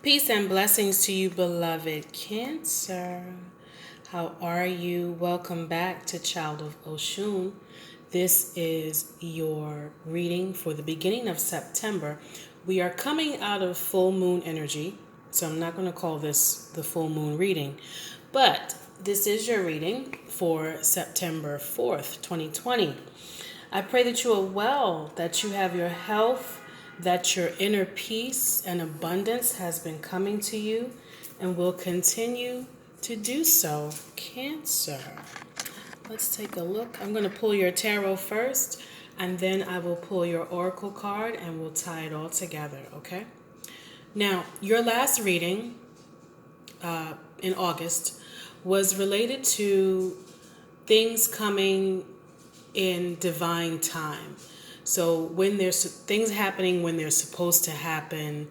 Peace and blessings to you, beloved Cancer. How are you? Welcome back to Child of Oshun. This is your reading for the beginning of September. We are coming out of full moon energy, so I'm not going to call this the full moon reading, but this is your reading for September 4th, 2020. I pray that you are well, that you have your health, that your inner peace and abundance has been coming to you and will continue to do so. Cancer. Let's take a look. I'm going to pull your tarot first, and then I will pull your oracle card and we'll tie it all together, okay? Now, your last reading in August was related to things coming in divine time. So when there's things happening when they're supposed to happen,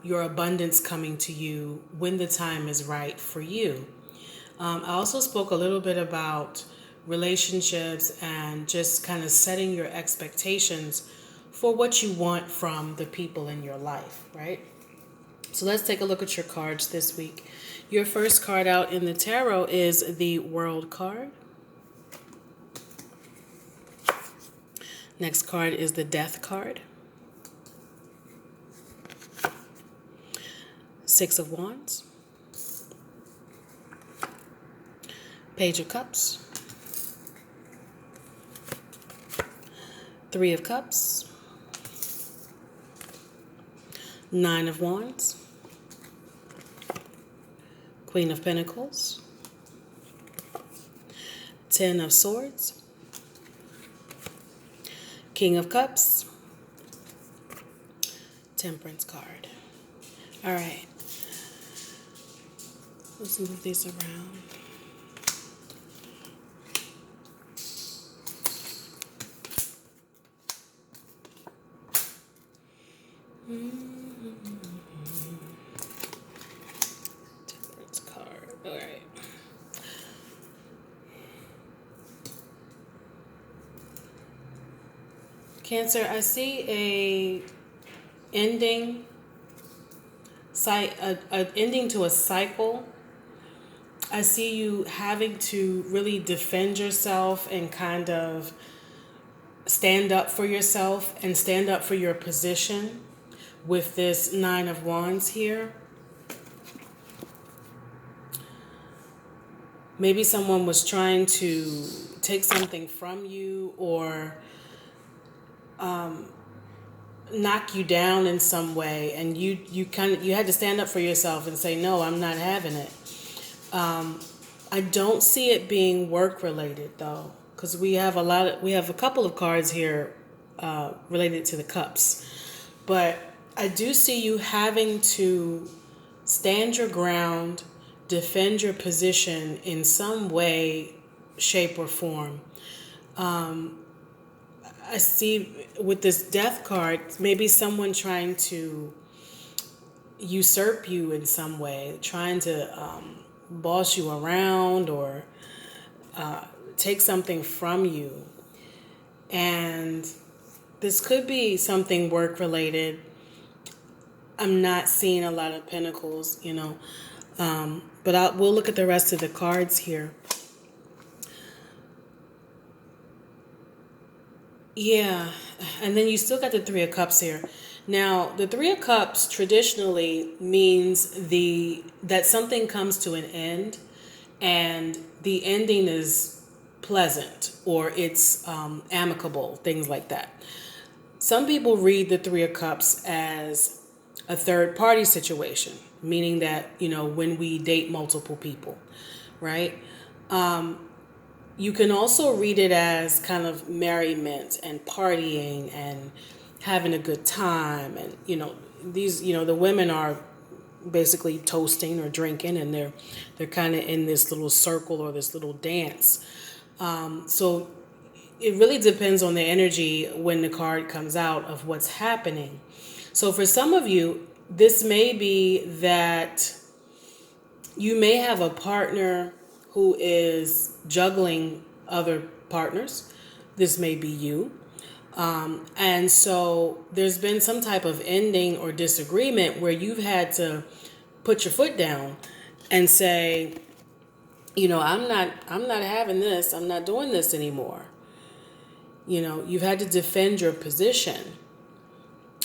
your abundance coming to you when the time is right for you. I also spoke a little bit about relationships and just kind of setting your expectations for what you want from the people in your life, right? So let's take a look at your cards this week. Your first card out in the tarot is the World card. Next card is the Death card. Six of Wands. Page of Cups. Three of Cups. Nine of Wands. Queen of Pentacles. 10 of Swords. King of Cups. Temperance card. All right. Let's move these around. Temperance card. All right. Cancer, I see a ending, a ending to a cycle. I see you having to really defend yourself and kind of stand up for yourself and stand up for your position with this Nine of Wands here. Maybe someone was trying to take something from you or knock you down in some way, and you had to stand up for yourself and say, no, I'm not having it. I don't see it being work related though, because we have a couple of cards here related to the cups, but I do see you having to stand your ground, defend your position in some way, shape, or form. I see with this Death card, maybe someone trying to usurp you in some way, trying to boss you around or take something from you. And this could be something work related. I'm not seeing a lot of pentacles, but we'll look at the rest of the cards here. Yeah, and then you still got the Three of Cups here. Now, the Three of Cups traditionally means that something comes to an end, and the ending is pleasant or it's amicable, things like that. Some people read the Three of Cups as a third party situation, meaning that, when we date multiple people, right? You can also read it as kind of merriment and partying and having a good time. And, the women are basically toasting or drinking, and they're kind of in this little circle or this little dance. So it really depends on the energy when the card comes out of what's happening. So for some of you, this may be that you may have a partner who is juggling other partners. This may be you. And so there's been some type of ending or disagreement where you've had to put your foot down and say, I'm not having this. I'm not doing this anymore. You've had to defend your position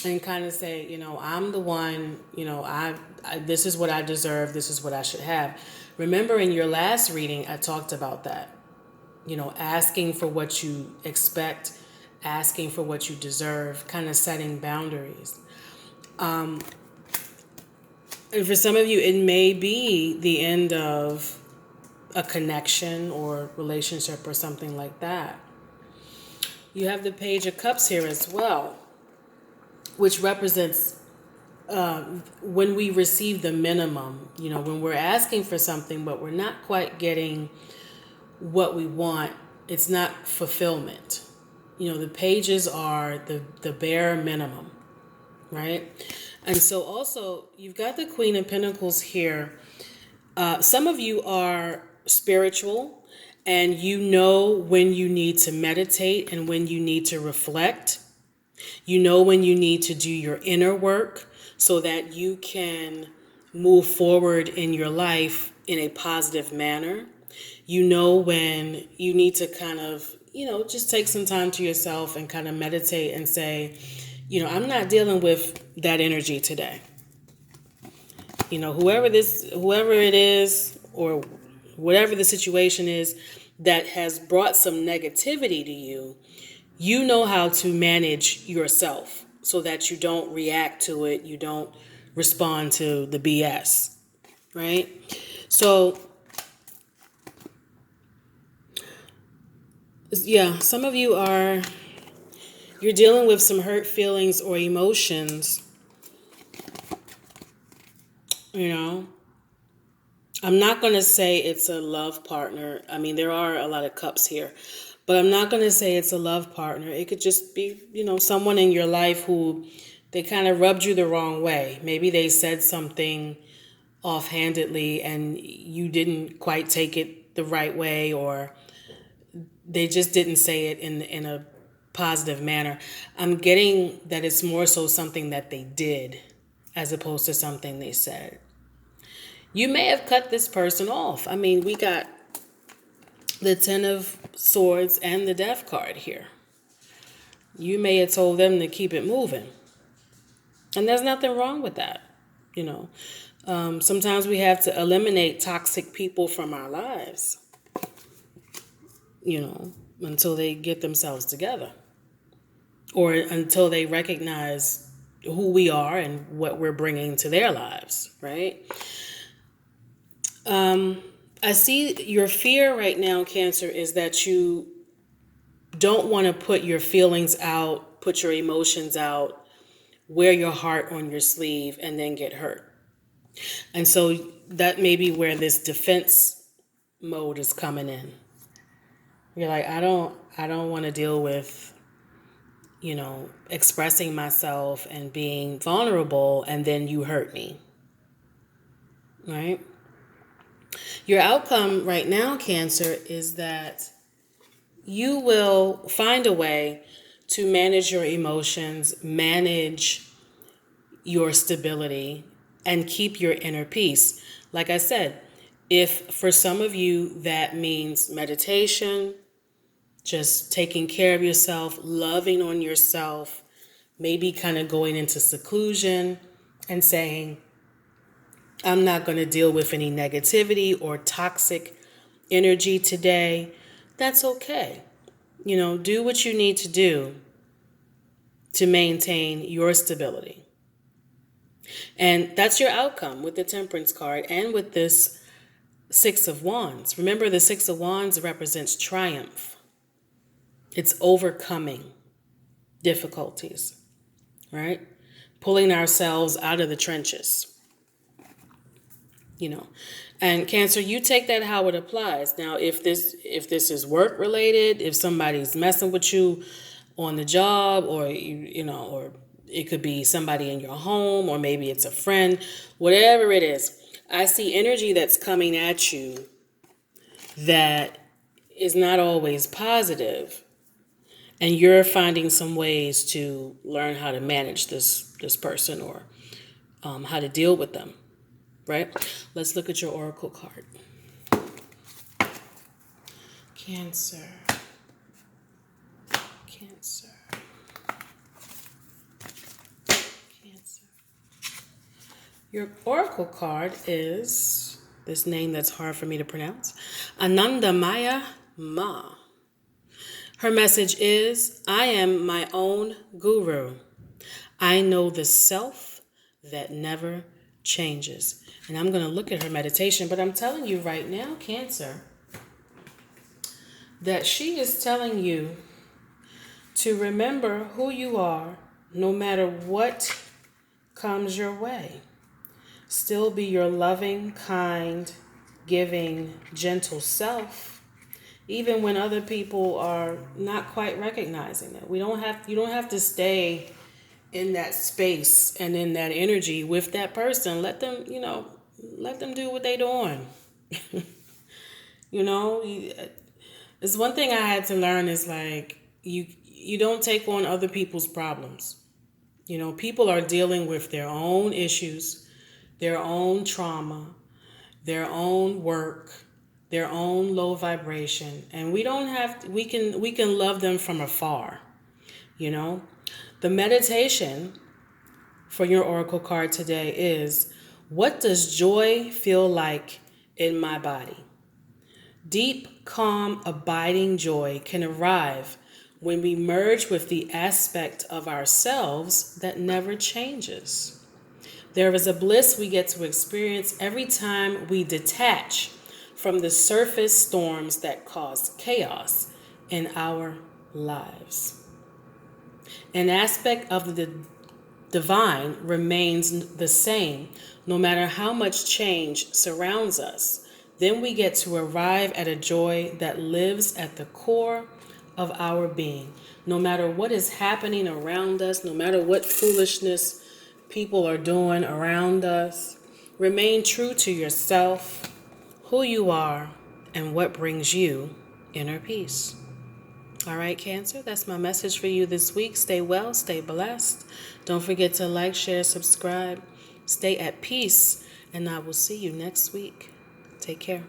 and kind of say, I'm the one, I this is what I deserve. This is what I should have. Remember in your last reading, I talked about that. Asking for what you expect, asking for what you deserve, kind of setting boundaries. And for some of you, it may be the end of a connection or relationship or something like that. You have the Page of Cups here as well, which represents when we receive the minimum, when we're asking for something, but we're not quite getting what we want, it's not fulfillment. The pages are the bare minimum, right? And so also, you've got the Queen of Pentacles here. Some of you are spiritual and you know when you need to meditate and when you need to reflect. You know when you need to do your inner work so that you can move forward in your life in a positive manner. You know when you need to kind of, just take some time to yourself and kind of meditate and say, I'm not dealing with that energy today. Whoever it is, or whatever the situation is that has brought some negativity to you, you know how to manage yourself so that you don't react to it, you don't respond to the BS, right? So, yeah, some of you you're dealing with some hurt feelings or emotions, I'm not going to say it's a love partner. I mean, there are a lot of cups here, but I'm not going to say it's a love partner. It could just be, someone in your life who they kind of rubbed you the wrong way. Maybe they said something offhandedly and you didn't quite take it the right way, or they just didn't say it in a positive manner. I'm getting that it's more so something that they did as opposed to something they said. You may have cut this person off. I mean, we got the Ten of Swords and the Death card here. You may have told them to keep it moving. And there's nothing wrong with that. Sometimes we have to eliminate toxic people from our lives, until they get themselves together. Or until they recognize who we are and what we're bringing to their lives, right? I see your fear right now, Cancer, is that you don't want to put your feelings out, put your emotions out, wear your heart on your sleeve, and then get hurt. And so that may be where this defense mode is coming in. You're like, I don't want to deal with, expressing myself and being vulnerable, and then you hurt me, right? Your outcome right now, Cancer, is that you will find a way to manage your emotions, manage your stability, and keep your inner peace. Like I said, if for some of you that means meditation, just taking care of yourself, loving on yourself, maybe kind of going into seclusion and saying, I'm not going to deal with any negativity or toxic energy today, that's okay. Do what you need to do to maintain your stability. And that's your outcome with the Temperance card and with this Six of Wands. Remember, the Six of Wands represents triumph. It's overcoming difficulties, right? Pulling ourselves out of the trenches. And Cancer, you take that how it applies. Now, if this is work related, if somebody's messing with you on the job, or or it could be somebody in your home, or maybe it's a friend, whatever it is, I see energy that's coming at you that is not always positive. and you're finding some ways to learn how to manage this person, or how to deal with them, right? Let's look at your oracle card. Cancer. Cancer. Cancer. Your oracle card is this name that's hard for me to pronounce. Anandamaya Ma. Her message is, I am my own guru. I know the self that never changes. And I'm going to look at her meditation, but I'm telling you right now, Cancer, that she is telling you to remember who you are no matter what comes your way. Still be your loving, kind, giving, gentle self, even when other people are not quite recognizing it. You don't have to stay in that space and in that energy with that person. Let them, let them do what they're doing. It's one thing I had to learn is like you don't take on other people's problems. People are dealing with their own issues, their own trauma, their own work, their own low vibration, and we can love them from afar. The meditation for your oracle card today is, what does joy feel like in my body? Deep, calm, abiding joy can arrive when we merge with the aspect of ourselves that never changes. There is a bliss we get to experience every time we detach from the surface storms that cause chaos in our lives. An aspect of the divine remains the same no matter how much change surrounds us. Then we get to arrive at a joy that lives at the core of our being. No matter what is happening around us, no matter what foolishness people are doing around us, remain true to yourself, who you are, and what brings you inner peace. All right, Cancer, that's my message for you this week. Stay well, stay blessed. Don't forget to like, share, subscribe. Stay at peace, and I will see you next week. Take care.